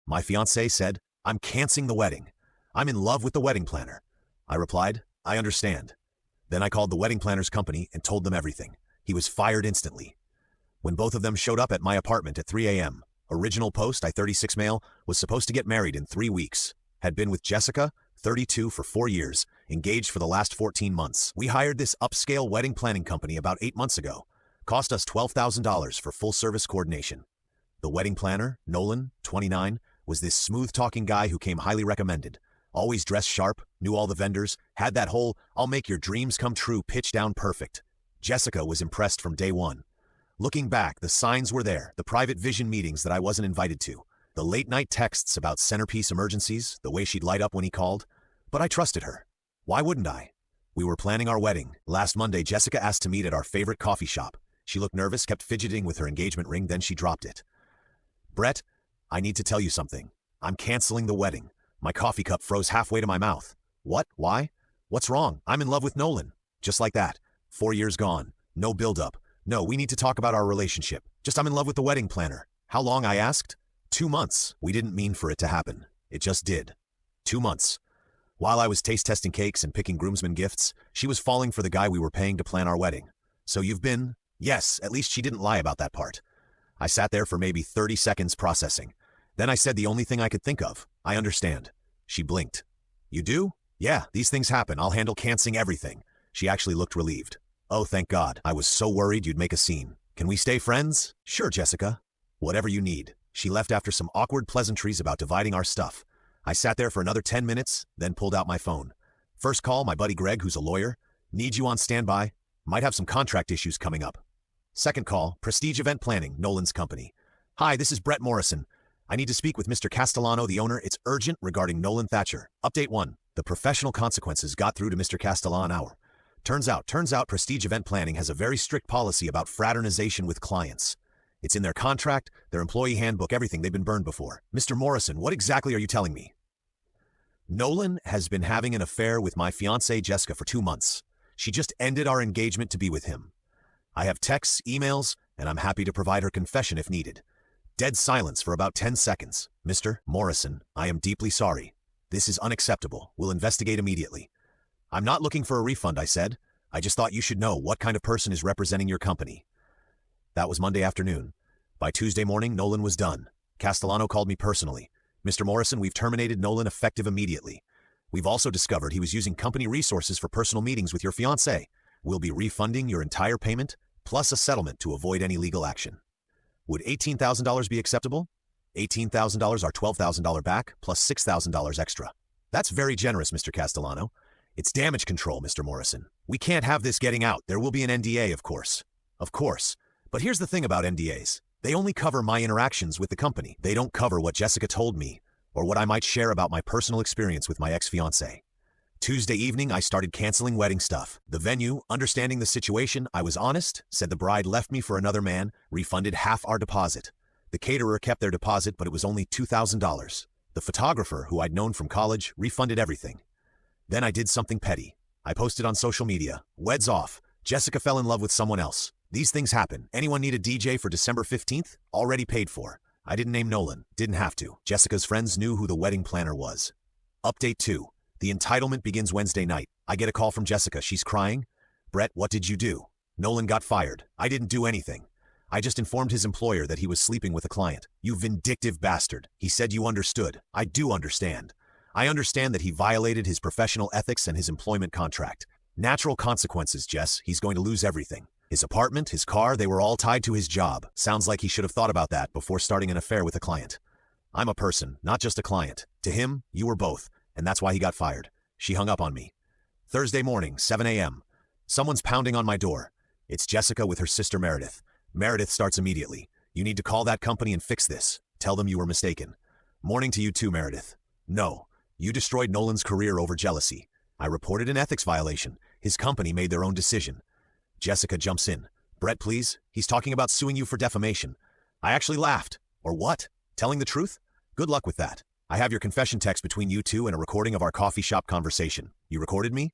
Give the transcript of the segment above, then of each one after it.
My fiancé said, "I'm canceling the wedding. I'm in love with the wedding planner." I replied, "I understand." Then I called the wedding planner's company and told them everything. He was fired instantly. When both of them showed up at my apartment at 3 a.m., original post, I 36 male, was supposed to get married in 3 weeks. Had been with Jessica, 32, for 4 years, engaged for the last 14 months. We hired this upscale wedding planning company about 8 months ago. Cost us $12,000 for full service coordination. The wedding planner, Nolan, 29, was this smooth-talking guy who came highly recommended. Always dressed sharp, knew all the vendors, had that whole "I'll make your dreams come true" pitch down perfect. Jessica was impressed from day one. Looking back, the signs were there, the private vision meetings that I wasn't invited to, the late-night texts about centerpiece emergencies, the way she'd light up when he called. But I trusted her. Why wouldn't I? We were planning our wedding. Last Monday, Jessica asked to meet at our favorite coffee shop. She looked nervous, kept fidgeting with her engagement ring, then she dropped it. "Brett, I need to tell you something. I'm canceling the wedding." My coffee cup froze halfway to my mouth. What? Why? What's wrong? I'm in love with Nolan. Just like that. 4 years gone. No build-up. No, we need to talk about our relationship. Just I'm in love with the wedding planner. How long, I asked? 2 months. We didn't mean for it to happen. It just did. 2 months. While I was taste-testing cakes and picking groomsmen gifts, she was falling for the guy we were paying to plan our wedding. "So you've been?" Yes, at least she didn't lie about that part. I sat there for maybe 30 seconds processing. Then I said the only thing I could think of. "I understand." She blinked. "You do?" "Yeah, these things happen. I'll handle canceling everything." She actually looked relieved. "Oh, thank God. I was so worried you'd make a scene. Can we stay friends?" "Sure, Jessica." "Whatever you need." She left after some awkward pleasantries about dividing our stuff. I sat there for another 10 minutes, then pulled out my phone. First call, my buddy Greg, who's a lawyer. "Need you on standby. Might have some contract issues coming up." Second call, Prestige Event Planning, Nolan's company. "Hi, this is Brett Morrison. I need to speak with Mr. Castellano, the owner. It's urgent regarding Nolan Thatcher. Update 1. The professional consequences got through to Mr. Castellano. Turns out Prestige Event Planning has a very strict policy about fraternization with clients. It's in their contract, their employee handbook, everything. They've been burned before. Mr. Morrison, what exactly are you telling me?" Nolan has been having an affair with my fiancée Jessica for 2 months. She just ended our engagement to be with him. I have texts, emails, and I'm happy to provide her confession if needed. Dead silence for about 10 seconds. "Mr. Morrison, I am deeply sorry. This is unacceptable. We'll investigate immediately." "I'm not looking for a refund," I said. "I just thought you should know what kind of person is representing your company." That was Monday afternoon. By Tuesday morning, Nolan was done. Castellano called me personally. "Mr. Morrison, we've terminated Nolan effective immediately. We've also discovered he was using company resources for personal meetings with your fiancé. We'll be refunding your entire payment, plus a settlement to avoid any legal action." Would $18,000 be acceptable? $18,000 are $12,000 back, plus $6,000 extra. That's very generous, Mr. Castellano. It's damage control, Mr. Morrison. We can't have this getting out. There will be an NDA, of course. Of course. But here's the thing about NDAs. They only cover my interactions with the company. They don't cover what Jessica told me, or what I might share about my personal experience with my ex-fiancé. Tuesday evening, I started canceling wedding stuff. The venue, understanding the situation, I was honest, said the bride left me for another man, refunded half our deposit. The caterer kept their deposit, but it was only $2,000. The photographer, who I'd known from college, refunded everything. Then I did something petty. I posted on social media, "Weds off. Jessica fell in love with someone else. These things happen. Anyone need a DJ for December 15th? Already paid for." I didn't name Nolan. Didn't have to. Jessica's friends knew who the wedding planner was. Update 2. The entitlement begins Wednesday night. I get a call from Jessica. She's crying. "Brett, what did you do?" "Nolan got fired." "I didn't do anything. I just informed his employer that he was sleeping with a client." "You vindictive bastard. He said you understood." "I do understand. I understand that he violated his professional ethics and his employment contract. Natural consequences, Jess. He's going to lose everything. His apartment, his car, they were all tied to his job. Sounds like he should have thought about that before starting an affair with a client. I'm a person, not just a client. To him, you were both, and that's why he got fired." She hung up on me. Thursday morning, 7 a.m. Someone's pounding on my door. It's Jessica with her sister Meredith. Meredith starts immediately. "You need to call that company and fix this. Tell them you were mistaken." "Morning to you too, Meredith." "No. You destroyed Nolan's career over jealousy. I reported an ethics violation. His company made their own decision." Jessica jumps in. "Brett, please. He's talking about suing you for defamation." I actually laughed. "Or what? Telling the truth? Good luck with that. I have your confession text between you two and a recording of our coffee shop conversation. You recorded me?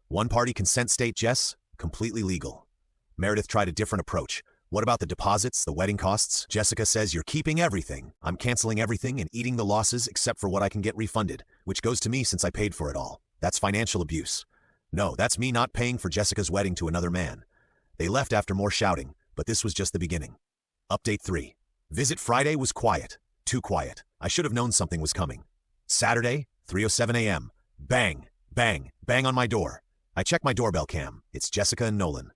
One-party consent state, Jess? Completely legal." Meredith tried a different approach. What about the deposits, the wedding costs? Jessica says you're keeping everything. I'm canceling everything and eating the losses except for what I can get refunded, which goes to me since I paid for it all. That's financial abuse. No, that's me not paying for Jessica's wedding to another man. They left after more shouting, but this was just the beginning. Update 3. Visit Friday was quiet. Too quiet. I should have known something was coming. Saturday, 3:07 a.m. Bang, bang, bang on my door. I check my doorbell cam. It's Jessica and Nolan.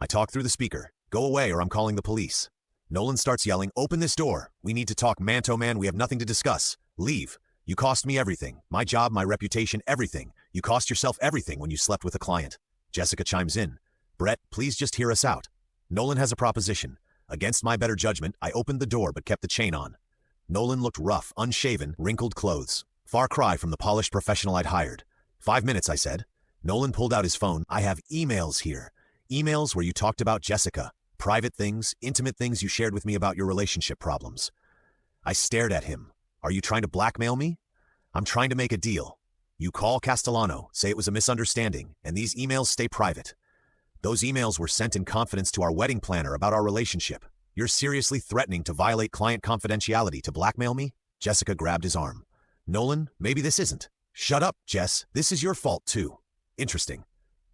I talk through the speaker. Go away or I'm calling the police. Nolan starts yelling, open this door. We need to talk man-to-man. We have nothing to discuss. Leave. You cost me everything. My job, my reputation, everything. You cost yourself everything when you slept with a client. Jessica chimes in. Brett, please just hear us out. Nolan has a proposition. Against my better judgment, I opened the door but kept the chain on. Nolan looked rough, unshaven, wrinkled clothes. Far cry from the polished professional I'd hired. 5 minutes, I said. Nolan pulled out his phone. I have emails here. Emails where you talked about Jessica. Private things, intimate things you shared with me about your relationship problems. I stared at him. Are you trying to blackmail me? I'm trying to make a deal. You call Castellano, say it was a misunderstanding, and these emails stay private. Those emails were sent in confidence to our wedding planner about our relationship. You're seriously threatening to violate client confidentiality to blackmail me? Jessica grabbed his arm. Nolan, maybe this isn't. Shut up, Jess. This is your fault, too. Interesting.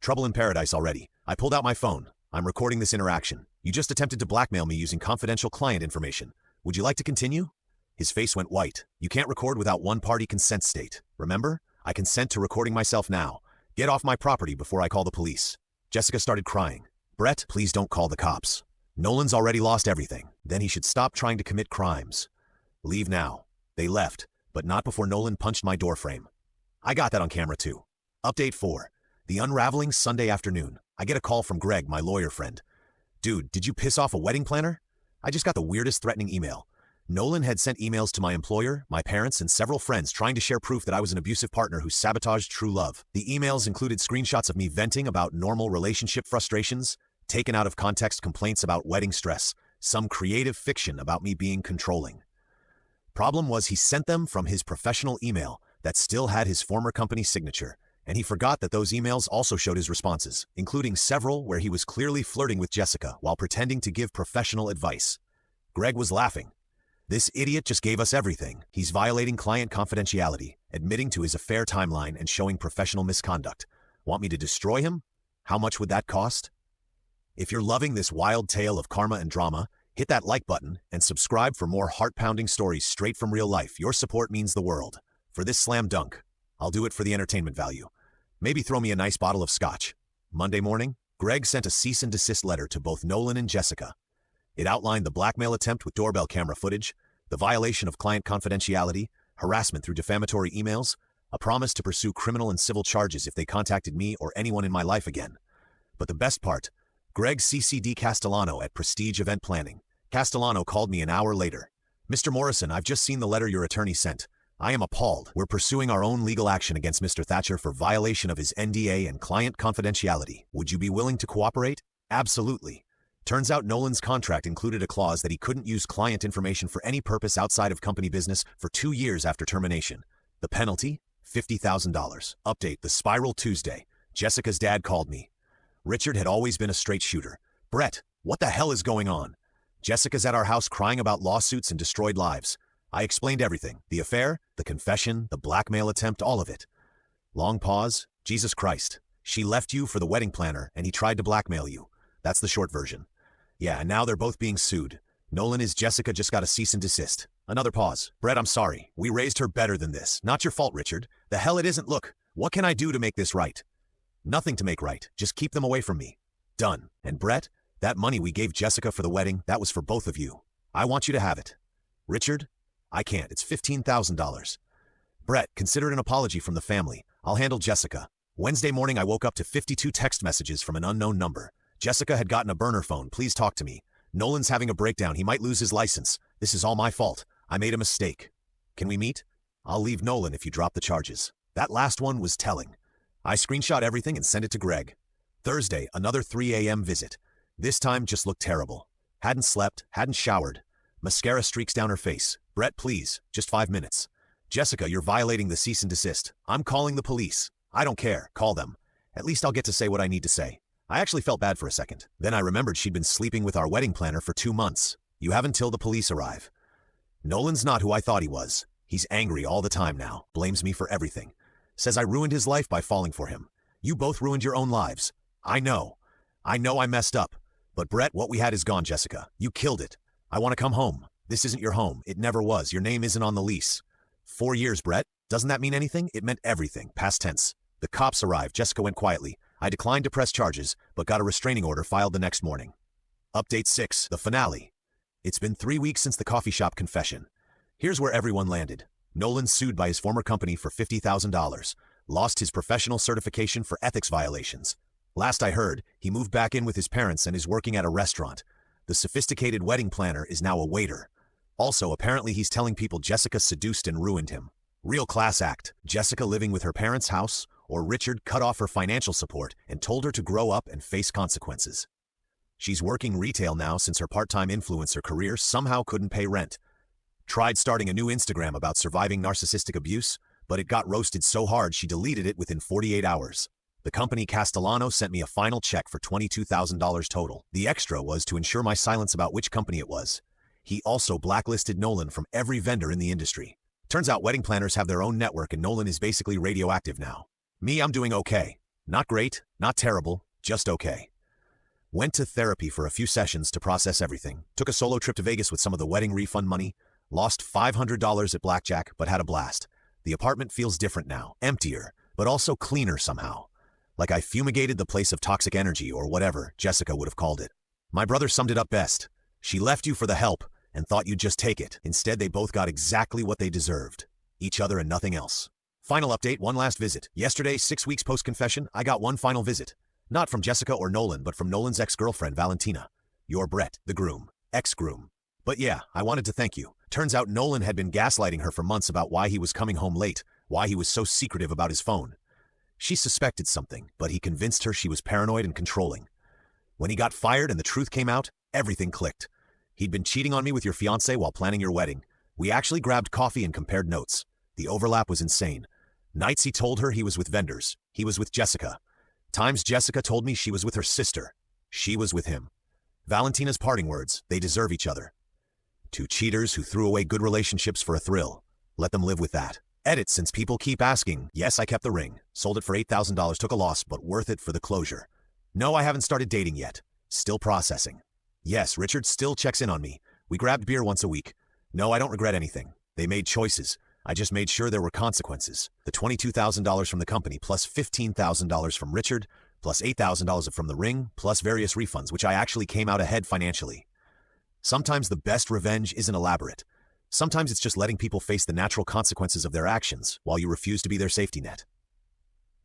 Trouble in paradise already. I pulled out my phone. I'm recording this interaction. You just attempted to blackmail me using confidential client information. Would you like to continue? His face went white. You can't record without one-party consent state. Remember? I consent to recording myself now. Get off my property before I call the police. Jessica started crying. Brett, please don't call the cops. Nolan's already lost everything. Then he should stop trying to commit crimes. Leave now. They left, but not before Nolan punched my doorframe. I got that on camera too. Update 4. The unraveling Sunday afternoon. I get a call from Greg, my lawyer friend. Dude, did you piss off a wedding planner? I just got the weirdest threatening email. Nolan had sent emails to my employer, my parents, and several friends trying to share proof that I was an abusive partner who sabotaged true love. The emails included screenshots of me venting about normal relationship frustrations, taken out of context complaints about wedding stress, some creative fiction about me being controlling. Problem was he sent them from his professional email that still had his former company's signature, and he forgot that those emails also showed his responses, including several where he was clearly flirting with Jessica while pretending to give professional advice. Greg was laughing. This idiot just gave us everything. He's violating client confidentiality, admitting to his affair timeline and showing professional misconduct. Want me to destroy him? How much would that cost? If you're loving this wild tale of karma and drama, hit that like button and subscribe for more heart-pounding stories straight from real life. Your support means the world. For this slam dunk, I'll do it for the entertainment value. Maybe throw me a nice bottle of scotch. Monday morning, Greg sent a cease and desist letter to both Nolan and Jessica. It outlined the blackmail attempt with doorbell camera footage, the violation of client confidentiality, harassment through defamatory emails, a promise to pursue criminal and civil charges if they contacted me or anyone in my life again. But the best part, Greg CC'd Castellano at Prestige Event Planning. Castellano called me an hour later. Mr. Morrison, I've just seen the letter your attorney sent. I am appalled. We're pursuing our own legal action against Mr. Thatcher for violation of his NDA and client confidentiality. Would you be willing to cooperate? Absolutely. Turns out Nolan's contract included a clause that he couldn't use client information for any purpose outside of company business for 2 years after termination. The penalty? $50,000. Update, the spiral Tuesday. Jessica's dad called me. Richard had always been a straight shooter. Brett, what the hell is going on? Jessica's at our house crying about lawsuits and destroyed lives. I explained everything. The affair, the confession, the blackmail attempt, all of it. Long pause. Jesus Christ. She left you for the wedding planner and he tried to blackmail you. That's the short version. Yeah, and now they're both being sued. Nolan is Jessica just got a cease and desist. Another pause. Brett, I'm sorry. We raised her better than this. Not your fault, Richard. The hell it isn't. Look, what can I do to make this right? Nothing to make right. Just keep them away from me. Done. And Brett, that money we gave Jessica for the wedding, that was for both of you. I want you to have it. Richard, I can't. It's $15,000. Brett, consider it an apology from the family. I'll handle Jessica. Wednesday morning, I woke up to 52 text messages from an unknown number. Jessica had gotten a burner phone. Please talk to me. Nolan's having a breakdown. He might lose his license. This is all my fault. I made a mistake. Can we meet? I'll leave Nolan if you drop the charges. That last one was telling. I screenshot everything and sent it to Greg. Thursday, another 3 a.m. visit. This time just looked terrible. Hadn't slept, hadn't showered. Mascara streaks down her face. Brett, please, just 5 minutes. Jessica, you're violating the cease and desist. I'm calling the police. I don't care. Call them. At least I'll get to say what I need to say. I actually felt bad for a second. Then I remembered she'd been sleeping with our wedding planner for 2 months. You have until the police arrive. Nolan's not who I thought he was. He's angry all the time now, blames me for everything. Says I ruined his life by falling for him. You both ruined your own lives. I know I messed up. But Brett, what we had is gone, Jessica. You killed it. I want to come home. This isn't your home. It never was. Your name isn't on the lease. 4 years, Brett. Doesn't that mean anything? It meant everything. Past tense. The cops arrived. Jessica went quietly. I declined to press charges, but got a restraining order filed the next morning. Update 6, the finale. It's been 3 weeks since the coffee shop confession. Here's where everyone landed. Nolan sued by his former company for $50,000. Lost his professional certification for ethics violations. Last I heard, he moved back in with his parents and is working at a restaurant. The sophisticated wedding planner is now a waiter. Also, apparently he's telling people Jessica seduced and ruined him. Real class act. Jessica living with her parents' house, or Richard cut off her financial support and told her to grow up and face consequences. She's working retail now since her part-time influencer career somehow couldn't pay rent. Tried starting a new Instagram about surviving narcissistic abuse, but it got roasted so hard she deleted it within 48 hours. The company Castellano sent me a final check for $22,000 total. The extra was to ensure my silence about which company it was. He also blacklisted Nolan from every vendor in the industry. Turns out wedding planners have their own network and Nolan is basically radioactive now. Me, I'm doing okay. Not great, not terrible, just okay. Went to therapy for a few sessions to process everything. Took a solo trip to Vegas with some of the wedding refund money. Lost $500 at blackjack, but had a blast. The apartment feels different now, emptier, but also cleaner somehow. Like I fumigated the place of toxic energy or whatever Jessica would have called it. My brother summed it up best. She left you for the help and thought you'd just take it. Instead, they both got exactly what they deserved. Each other and nothing else. Final update, one last visit. Yesterday, 6 weeks post-confession, I got one final visit. Not from Jessica or Nolan, but from Nolan's ex-girlfriend, Valentina. Your Brett, the groom. Ex-groom. But yeah, I wanted to thank you. Turns out Nolan had been gaslighting her for months about why he was coming home late, why he was so secretive about his phone. She suspected something, but he convinced her she was paranoid and controlling. When he got fired and the truth came out, everything clicked. He'd been cheating on me with your fiancé while planning your wedding. We actually grabbed coffee and compared notes. The overlap was insane. Nights he told her he was with vendors. He was with Jessica. Times Jessica told me she was with her sister. She was with him. Valentina's parting words, they deserve each other. Two cheaters who threw away good relationships for a thrill. Let them live with that. Edit, since people keep asking. Yes, I kept the ring. Sold it for $8,000, took a loss, but worth it for the closure. No, I haven't started dating yet. Still processing. Yes, Richard still checks in on me. We grabbed beer once a week. No, I don't regret anything. They made choices. I just made sure there were consequences. The $22,000 from the company, plus $15,000 from Richard, plus $8,000 from the ring, plus various refunds, which I actually came out ahead financially. Sometimes the best revenge isn't elaborate. Sometimes it's just letting people face the natural consequences of their actions while you refuse to be their safety net.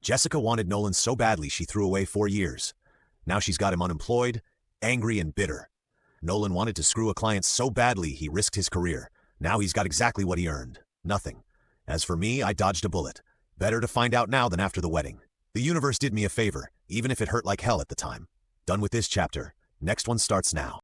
Jessica wanted Nolan so badly she threw away 4 years. Now she's got him unemployed, angry and bitter. Nolan wanted to screw a client so badly he risked his career. Now he's got exactly what he earned. Nothing. As for me, I dodged a bullet. Better to find out now than after the wedding. The universe did me a favor, even if it hurt like hell at the time. Done with this chapter. Next one starts now.